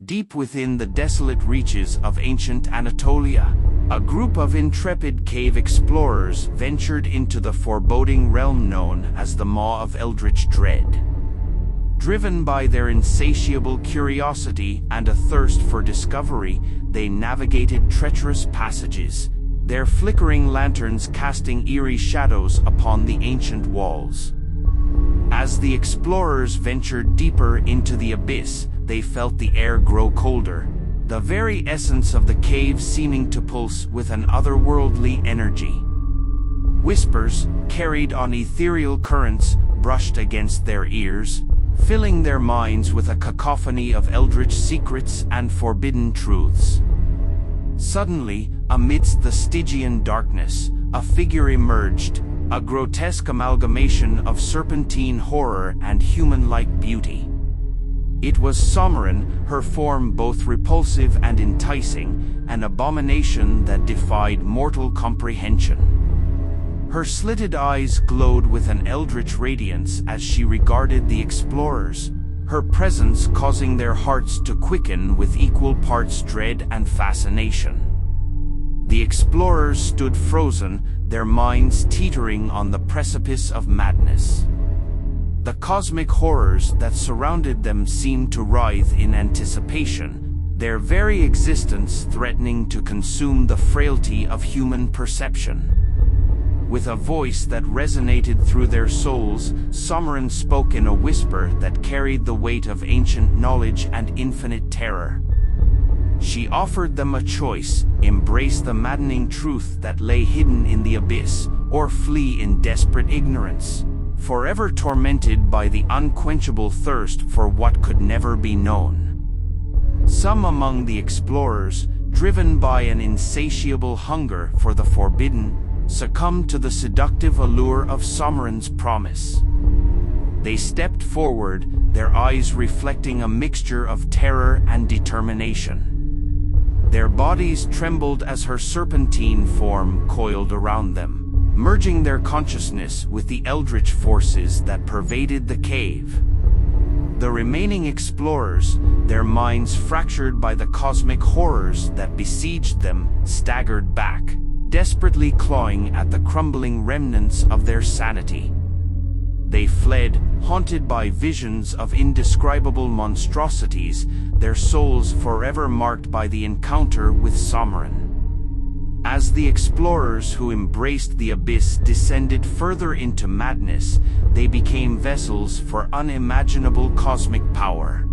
Deep within the desolate reaches of ancient Anatolia, a group of intrepid cave explorers ventured into the foreboding realm known as the Maw of Eldritch Dread. Driven by their insatiable curiosity and a thirst for discovery, they navigated treacherous passages, their flickering lanterns casting eerie shadows upon the ancient walls. As the explorers ventured deeper into the abyss, they felt the air grow colder, the very essence of the cave seeming to pulse with an otherworldly energy. Whispers, carried on ethereal currents, brushed against their ears, filling their minds with a cacophony of eldritch secrets and forbidden truths. Suddenly, amidst the Stygian darkness, a figure emerged, a grotesque amalgamation of serpentine horror and human-like beauty. It was Someren, her form both repulsive and enticing, an abomination that defied mortal comprehension. Her slitted eyes glowed with an eldritch radiance as she regarded the explorers, her presence causing their hearts to quicken with equal parts dread and fascination. The explorers stood frozen, their minds teetering on the precipice of madness. The cosmic horrors that surrounded them seemed to writhe in anticipation, their very existence threatening to consume the frailty of human perception. With a voice that resonated through their souls, Someren spoke in a whisper that carried the weight of ancient knowledge and infinite terror. She offered them a choice: embrace the maddening truth that lay hidden in the abyss, or flee in desperate ignorance, forever tormented by the unquenchable thirst for what could never be known. Some among the explorers, driven by an insatiable hunger for the forbidden, succumbed to the seductive allure of Someren's promise. They stepped forward, their eyes reflecting a mixture of terror and determination. Their bodies trembled as her serpentine form coiled around them, merging their consciousness with the eldritch forces that pervaded the cave. The remaining explorers, their minds fractured by the cosmic horrors that besieged them, staggered back, desperately clawing at the crumbling remnants of their sanity. They fled, haunted by visions of indescribable monstrosities, their souls forever marked by the encounter with Someren. As the explorers who embraced the abyss descended further into madness, they became vessels for unimaginable cosmic power.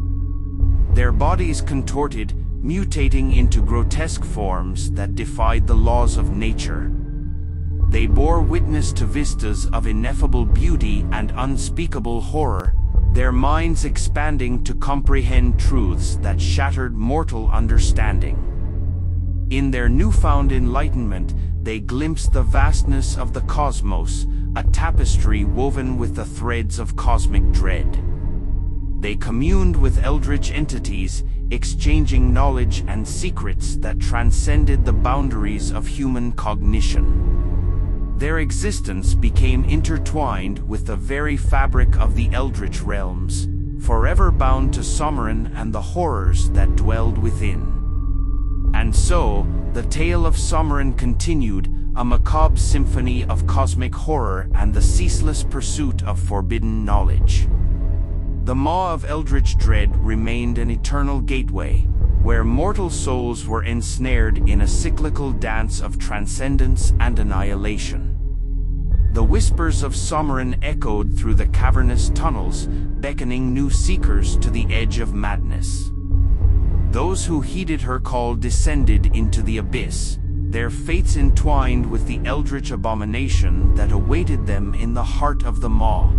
Their bodies contorted, mutating into grotesque forms that defied the laws of nature. They bore witness to vistas of ineffable beauty and unspeakable horror, their minds expanding to comprehend truths that shattered mortal understanding. In their newfound enlightenment, they glimpsed the vastness of the cosmos, a tapestry woven with the threads of cosmic dread. They communed with eldritch entities, exchanging knowledge and secrets that transcended the boundaries of human cognition. Their existence became intertwined with the very fabric of the eldritch realms, forever bound to Someren and the horrors that dwelled within. And so, the tale of Someren continued, a macabre symphony of cosmic horror and the ceaseless pursuit of forbidden knowledge. The Maw of Eldritch Dread remained an eternal gateway, where mortal souls were ensnared in a cyclical dance of transcendence and annihilation. The whispers of Someren echoed through the cavernous tunnels, beckoning new seekers to the edge of madness. Those who heeded her call descended into the abyss, their fates entwined with the eldritch abomination that awaited them in the heart of the Maw.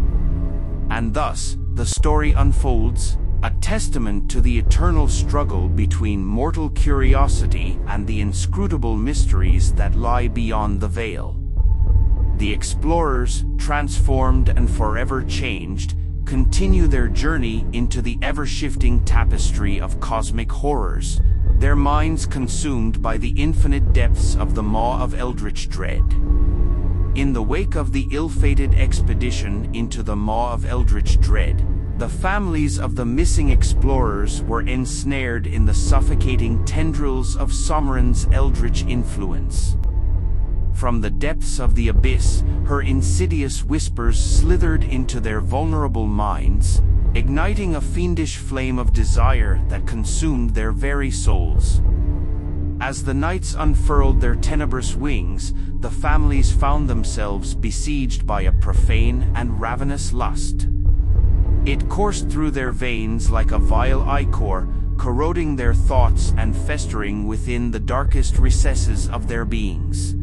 And thus, the story unfolds, a testament to the eternal struggle between mortal curiosity and the inscrutable mysteries that lie beyond the veil. The explorers, transformed and forever changed, continue their journey into the ever-shifting tapestry of cosmic horrors, their minds consumed by the infinite depths of the Maw of Eldritch Dread. In the wake of the ill-fated expedition into the Maw of Eldritch Dread, The families of the missing explorers were ensnared in the suffocating tendrils of Somren's eldritch influence. From the depths of the abyss, her insidious whispers slithered into their vulnerable minds, igniting a fiendish flame of desire that consumed their very souls. As the nights unfurled their tenebrous wings, the families found themselves besieged by a profane and ravenous lust. It coursed through their veins like a vile ichor, corroding their thoughts and festering within the darkest recesses of their beings.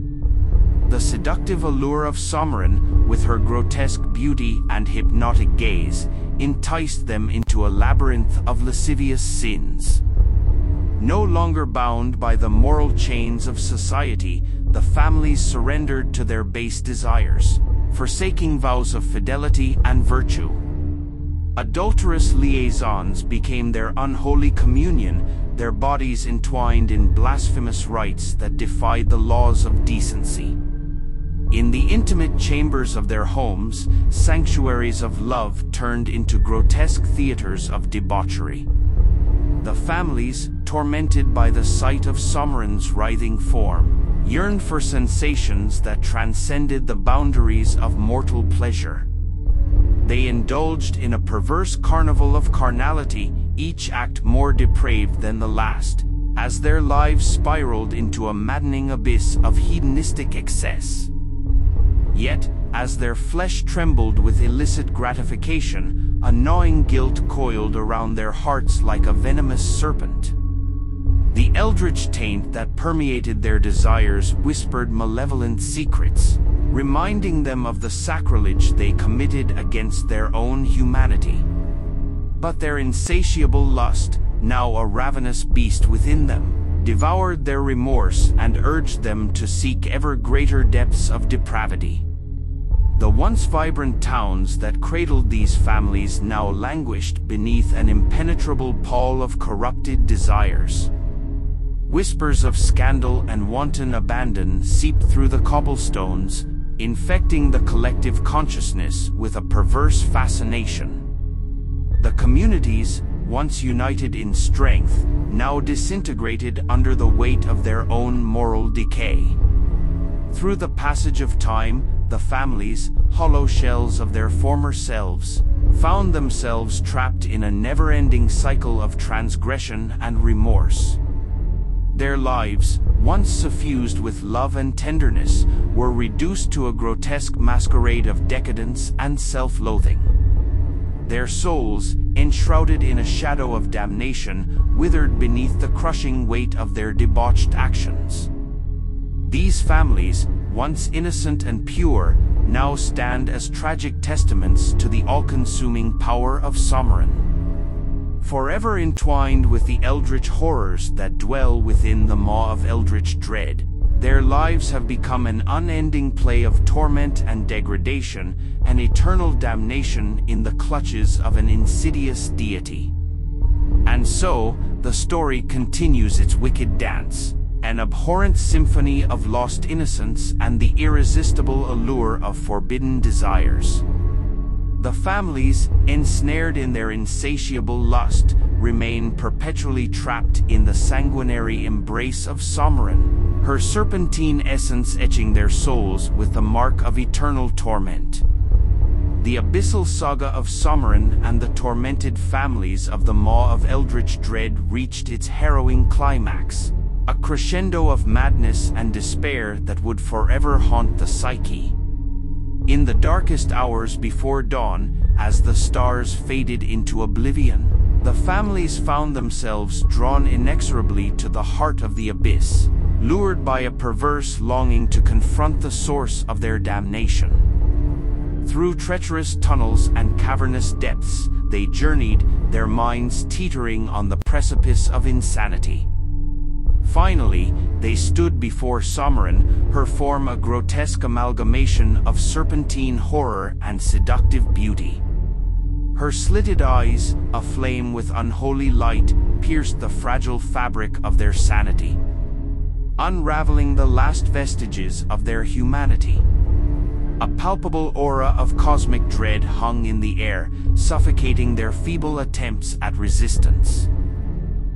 The seductive allure of Somren, with her grotesque beauty and hypnotic gaze, enticed them into a labyrinth of lascivious sins. No longer bound by the moral chains of society, the families surrendered to their base desires, forsaking vows of fidelity and virtue. Adulterous liaisons became their unholy communion, their bodies entwined in blasphemous rites that defied the laws of decency. In the intimate chambers of their homes, sanctuaries of love turned into grotesque theaters of debauchery. The families, tormented by the sight of Somren's writhing form, yearned for sensations that transcended the boundaries of mortal pleasure. They indulged in a perverse carnival of carnality, each act more depraved than the last, as their lives spiraled into a maddening abyss of hedonistic excess. Yet, as their flesh trembled with illicit gratification, a gnawing guilt coiled around their hearts like a venomous serpent. The eldritch taint that permeated their desires whispered malevolent secrets, reminding them of the sacrilege they committed against their own humanity. But their insatiable lust, now a ravenous beast within them, devoured their remorse and urged them to seek ever greater depths of depravity. The once vibrant towns that cradled these families now languished beneath an impenetrable pall of corrupted desires. Whispers of scandal and wanton abandon seeped through the cobblestones, infecting the collective consciousness with a perverse fascination. The communities, once united in strength, now disintegrated under the weight of their own moral decay. Through the passage of time, the families, hollow shells of their former selves, found themselves trapped in a never-ending cycle of transgression and remorse. Their lives, once suffused with love and tenderness, were reduced to a grotesque masquerade of decadence and self-loathing. Their souls, enshrouded in a shadow of damnation, withered beneath the crushing weight of their debauched actions. These families, once innocent and pure, now stand as tragic testaments to the all-consuming power of Somren. Forever entwined with the eldritch horrors that dwell within the maw of eldritch dread, their lives have become an unending play of torment and degradation, an eternal damnation in the clutches of an insidious deity. And so, the story continues its wicked dance, an abhorrent symphony of lost innocence and the irresistible allure of forbidden desires. The families, ensnared in their insatiable lust, remain perpetually trapped in the sanguinary embrace of Somren, her serpentine essence etching their souls with the mark of eternal torment. The abyssal saga of Somren and the tormented families of the Maw of Eldritch Dread reached its harrowing climax, a crescendo of madness and despair that would forever haunt the psyche. In the darkest hours before dawn, as the stars faded into oblivion, the families found themselves drawn inexorably to the heart of the abyss, lured by a perverse longing to confront the source of their damnation. Through treacherous tunnels and cavernous depths, they journeyed, their minds teetering on the precipice of insanity. Finally, they stood before Somren, her form a grotesque amalgamation of serpentine horror and seductive beauty. Her slitted eyes, aflame with unholy light, pierced the fragile fabric of their sanity, unraveling the last vestiges of their humanity. A palpable aura of cosmic dread hung in the air, suffocating their feeble attempts at resistance.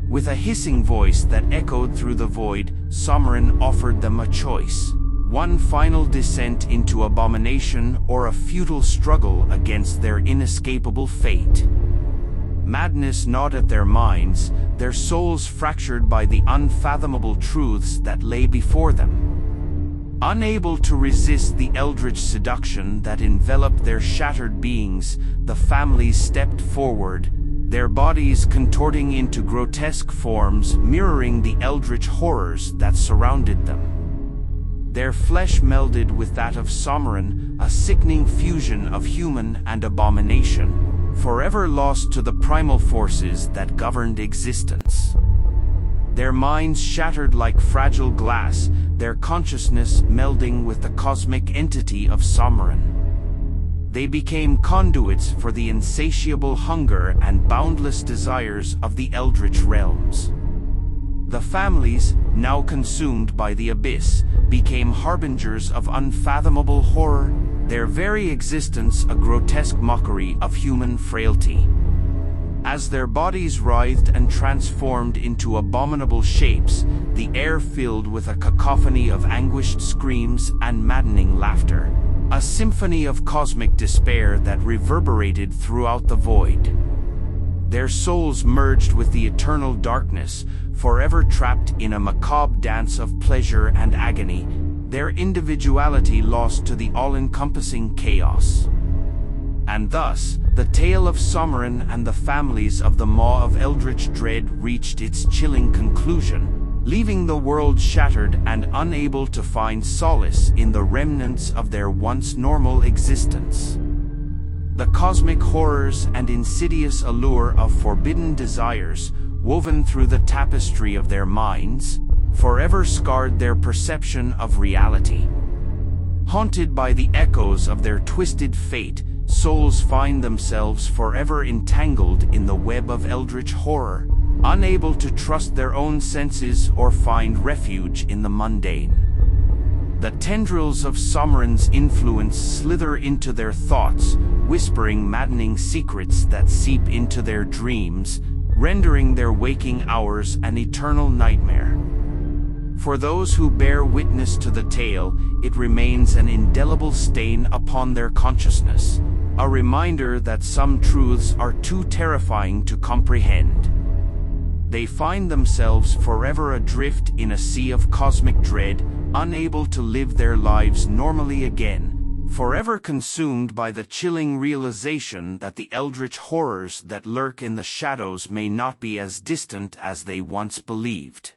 With a hissing voice that echoed through the void, Sovereign offered them a choice: one final descent into abomination or a futile struggle against their inescapable fate. Madness gnawed at their minds, their souls fractured by the unfathomable truths that lay before them. Unable to resist the eldritch seduction that enveloped their shattered beings, the families stepped forward, their bodies contorting into grotesque forms mirroring the eldritch horrors that surrounded them. Their flesh melded with that of Sovereign, a sickening fusion of human and abomination, forever lost to the primal forces that governed existence. Their minds shattered like fragile glass, their consciousness melding with the cosmic entity of Sovereign. They became conduits for the insatiable hunger and boundless desires of the eldritch realms. The families, now consumed by the abyss, became harbingers of unfathomable horror, their very existence a grotesque mockery of human frailty. As their bodies writhed and transformed into abominable shapes, the air filled with a cacophony of anguished screams and maddening laughter, a symphony of cosmic despair that reverberated throughout the void. Their souls merged with the eternal darkness, forever trapped in a macabre dance of pleasure and agony, their individuality lost to the all-encompassing chaos. And thus, the tale of Sovereign and the families of the Maw of Eldritch Dread reached its chilling conclusion, leaving the world shattered and unable to find solace in the remnants of their once normal existence. The cosmic horrors and insidious allure of forbidden desires, woven through the tapestry of their minds, forever scarred their perception of reality. Haunted by the echoes of their twisted fate, souls find themselves forever entangled in the web of eldritch horror, unable to trust their own senses or find refuge in the mundane. The tendrils of Sovereign's influence slither into their thoughts, whispering maddening secrets that seep into their dreams, rendering their waking hours an eternal nightmare. For those who bear witness to the tale, it remains an indelible stain upon their consciousness, a reminder that some truths are too terrifying to comprehend. They find themselves forever adrift in a sea of cosmic dread, unable to live their lives normally again, forever consumed by the chilling realization that the eldritch horrors that lurk in the shadows may not be as distant as they once believed.